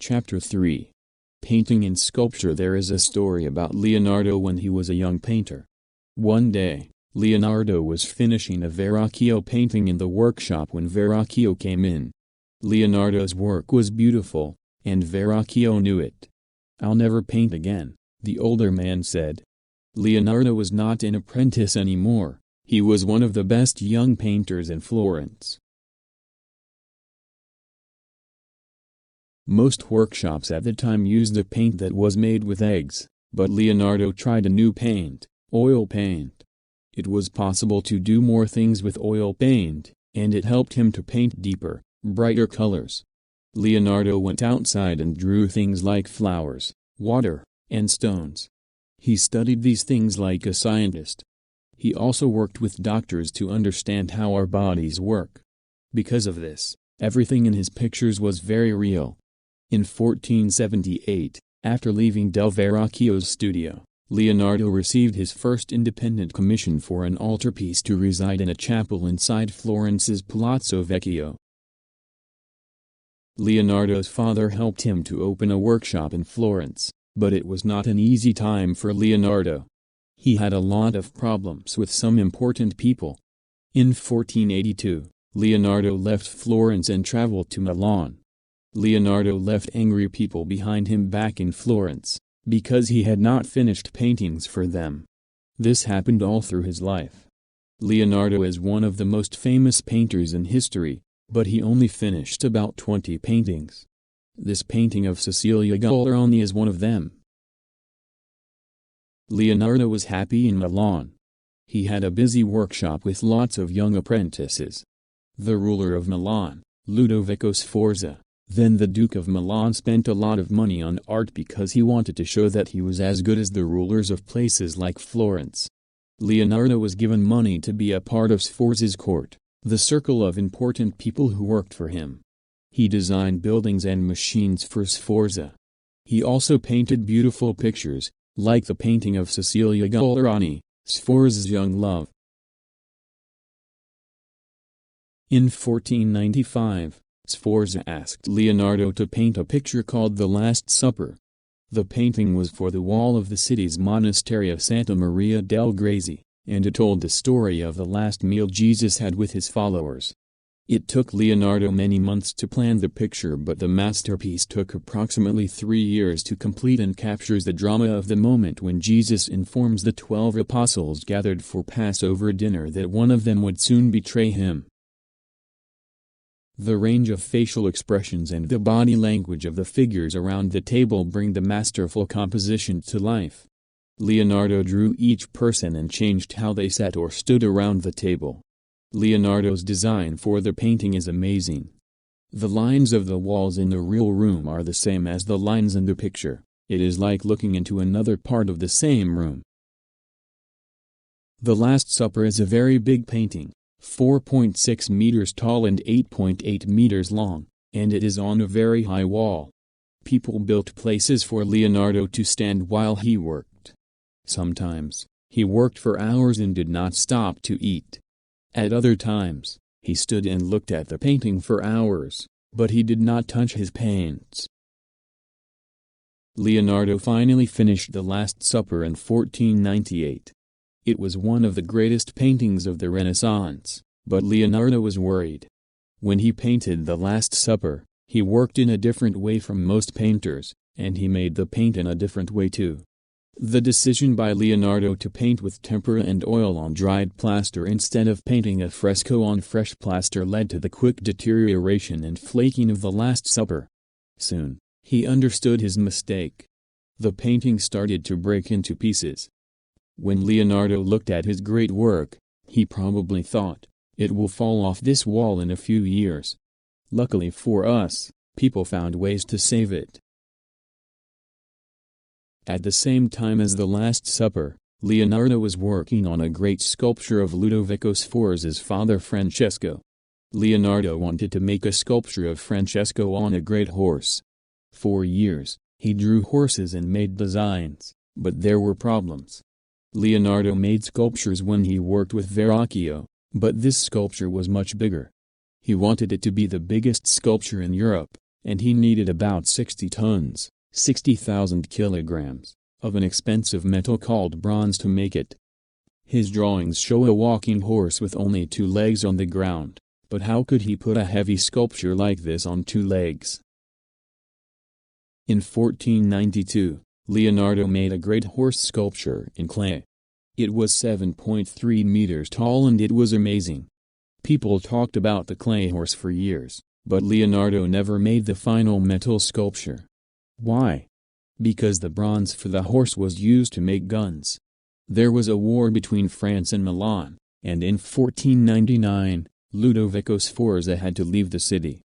Chapter 3. Painting and Sculpture. There is a story about Leonardo when he was a young painter. One day, Leonardo was finishing a Verrocchio painting in the workshop when Verrocchio came in. Leonardo's work was beautiful, and Verrocchio knew it. "I'll never paint again," the older man said. Leonardo was not an apprentice anymore, he was one of the best young painters in Florence. Most workshops at the time used a paint that was made with eggs, but Leonardo tried a new paint, oil paint. It was possible to do more things with oil paint, and it helped him to paint deeper, brighter colors. Leonardo went outside and drew things like flowers, water, and stones. He studied these things like a scientist. He also worked with doctors to understand how our bodies work. Because of this, everything in his pictures was very real. In 1478, after leaving Del Verrocchio's studio, Leonardo received his first independent commission for an altarpiece to reside in a chapel inside Florence's Palazzo Vecchio. Leonardo's father helped him to open a workshop in Florence, but it was not an easy time for Leonardo. He had a lot of problems with some important people. In 1482, Leonardo left Florence and traveled to Milan. Leonardo left angry people behind him back in Florence, because he had not finished paintings for them. This happened all through his life. Leonardo is one of the most famous painters in history, but he only finished about 20 paintings. This painting of Cecilia Gallerani is one of them. Leonardo was happy in Milan. He had a busy workshop with lots of young apprentices. The ruler of Milan, Ludovico Sforza, then the Duke of Milan, spent a lot of money on art because he wanted to show that he was as good as the rulers of places like Florence. Leonardo was given money to be a part of Sforza's court, the circle of important people who worked for him. He designed buildings and machines for Sforza. He also painted beautiful pictures, like the painting of Cecilia Gallerani, Sforza's young love. In 1495, Sforza asked Leonardo to paint a picture called The Last Supper. The painting was for the wall of the city's monastery of Santa Maria del Grazie, and it told the story of the last meal Jesus had with his followers. It took Leonardo many months to plan the picture, but the masterpiece took approximately 3 years to complete and captures the drama of the moment when Jesus informs the 12 apostles gathered for Passover dinner that one of them would soon betray him. The range of facial expressions and the body language of the figures around the table bring the masterful composition to life. Leonardo drew each person and changed how they sat or stood around the table. Leonardo's design for the painting is amazing. The lines of the walls in the real room are the same as the lines in the picture. It is like looking into another part of the same room. The Last Supper is a very big painting, 4.6 meters tall and 8.8 meters long, and it is on a very high wall. People built places for Leonardo to stand while he worked. Sometimes, he worked for hours and did not stop to eat. At other times, he stood and looked at the painting for hours, but he did not touch his paints. Leonardo finally finished The Last Supper in 1498. It was one of the greatest paintings of the Renaissance, but Leonardo was worried. When he painted The Last Supper, he worked in a different way from most painters, and he made the paint in a different way too. The decision by Leonardo to paint with tempera and oil on dried plaster instead of painting a fresco on fresh plaster led to the quick deterioration and flaking of The Last Supper. Soon, he understood his mistake. The painting started to break into pieces. When Leonardo looked at his great work, he probably thought, "It will fall off this wall in a few years." Luckily for us, people found ways to save it. At the same time as The Last Supper, Leonardo was working on a great sculpture of Ludovico Sforza's father Francesco. Leonardo wanted to make a sculpture of Francesco on a great horse. For years, he drew horses and made designs, but there were problems. Leonardo made sculptures when he worked with Verrocchio, but this sculpture was much bigger. He wanted it to be the biggest sculpture in Europe, and he needed about 60 tons, 60,000 kilograms, of an expensive metal called bronze to make it. His drawings show a walking horse with only 2 legs on the ground, but how could he put a heavy sculpture like this on 2 legs? In 1492, Leonardo made a great horse sculpture in clay. It was 7.3 meters tall and it was amazing. People talked about the clay horse for years, but Leonardo never made the final metal sculpture. Why? Because the bronze for the horse was used to make guns. There was a war between France and Milan, and in 1499, Ludovico Sforza had to leave the city.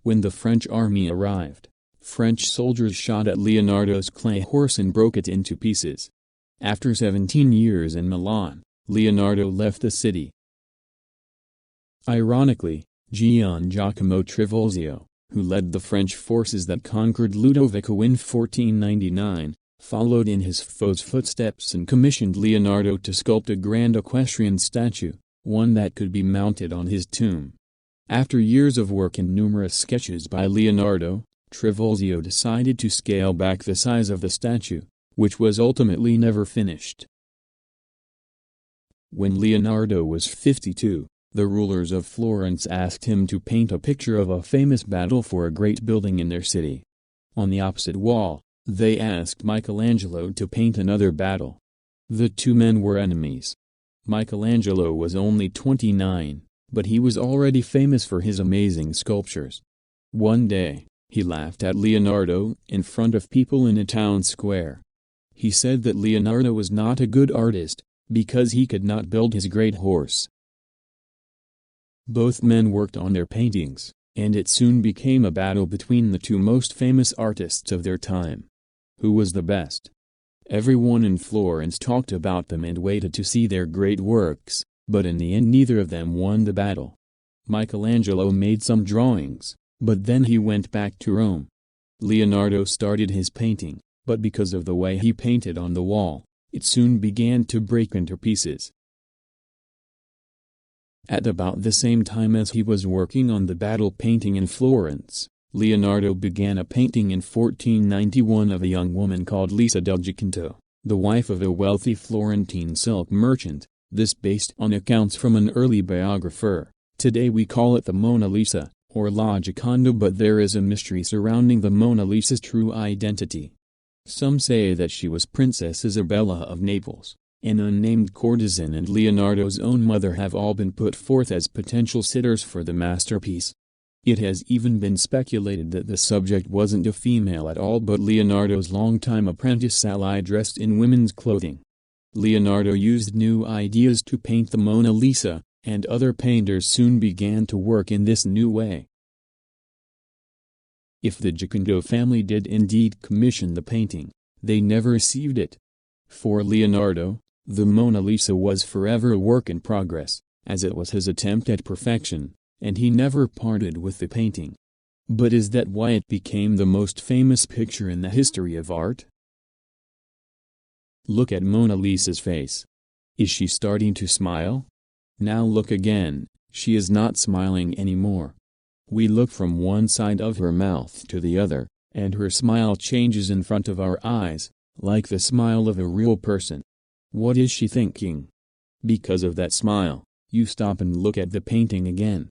When the French army arrived, French soldiers shot at Leonardo's clay horse and broke it into pieces. After 17 years in Milan, Leonardo left the city. Ironically, Gian Giacomo Trivulzio, who led the French forces that conquered Ludovico in 1499, followed in his foe's footsteps and commissioned Leonardo to sculpt a grand equestrian statue, one that could be mounted on his tomb. After years of work and numerous sketches by Leonardo, Trivulzio decided to scale back the size of the statue, which was ultimately never finished. When Leonardo was 52, the rulers of Florence asked him to paint a picture of a famous battle for a great building in their city. On the opposite wall, they asked Michelangelo to paint another battle. The 2 men were enemies. Michelangelo was only 29, but he was already famous for his amazing sculptures. One day, he laughed at Leonardo in front of people in a town square. He said that Leonardo was not a good artist, because he could not build his great horse. Both men worked on their paintings, and it soon became a battle between the 2 most famous artists of their time. Who was the best? Everyone in Florence talked about them and waited to see their great works, but in the end neither of them won the battle. Michelangelo made some drawings, but then he went back to Rome. Leonardo started his painting, but because of the way he painted on the wall, it soon began to break into pieces. At about the same time as he was working on the battle painting in Florence, Leonardo began a painting in 1491 of a young woman called Lisa del Giacinto, the wife of a wealthy Florentine silk merchant, this based on accounts from an early biographer. Today we call it the Mona Lisa, or La Gioconda, but there is a mystery surrounding the Mona Lisa's true identity. Some say that she was Princess Isabella of Naples, an unnamed courtesan, and Leonardo's own mother have all been put forth as potential sitters for the masterpiece. It has even been speculated that the subject wasn't a female at all but Leonardo's longtime apprentice Salai dressed in women's clothing. Leonardo used new ideas to paint the Mona Lisa, and other painters soon began to work in this new way. If the Giocondo family did indeed commission the painting, they never received it. For Leonardo, the Mona Lisa was forever a work in progress, as it was his attempt at perfection, and he never parted with the painting. But is that why it became the most famous picture in the history of art? Look at Mona Lisa's face. Is she starting to smile? Now look again, she is not smiling anymore. We look from one side of her mouth to the other, and her smile changes in front of our eyes, like the smile of a real person. What is she thinking? Because of that smile, you stop and look at the painting again.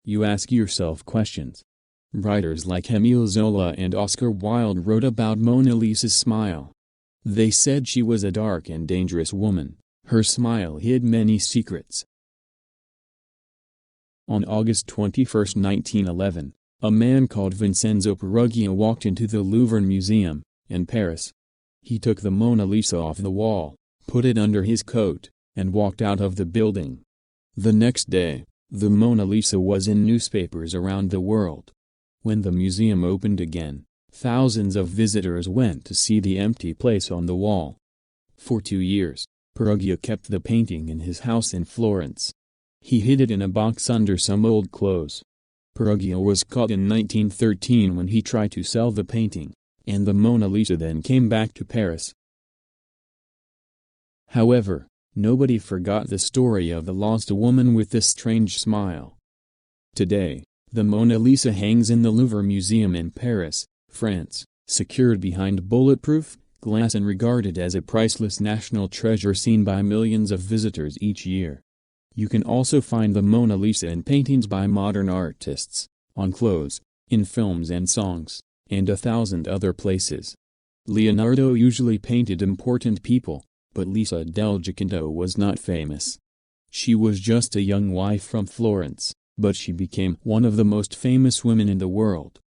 You ask yourself questions. Writers like Émile Zola and Oscar Wilde wrote about Mona Lisa's smile. They said she was a dark and dangerous woman. Her smile hid many secrets. On August 21, 1911, a man called Vincenzo Peruggia walked into the Louvre Museum, in Paris. He took the Mona Lisa off the wall, put it under his coat, and walked out of the building. The next day, the Mona Lisa was in newspapers around the world. When the museum opened again, thousands of visitors went to see the empty place on the wall. For 2 years, Peruggia kept the painting in his house in Florence. He hid it in a box under some old clothes. Peruggia was caught in 1913 when he tried to sell the painting, and the Mona Lisa then came back to Paris. However, nobody forgot the story of the lost woman with the strange smile. Today, The Mona Lisa hangs in the Louvre Museum in Paris, France, secured behind bulletproof glass and regarded as a priceless national treasure seen by millions of visitors each year. You can also find the Mona Lisa in paintings by modern artists, on clothes, in films and songs, and 1,000 other places. Leonardo usually painted important people, but Lisa del Giocondo was not famous. She was just a young wife from Florence, but she became one of the most famous women in the world.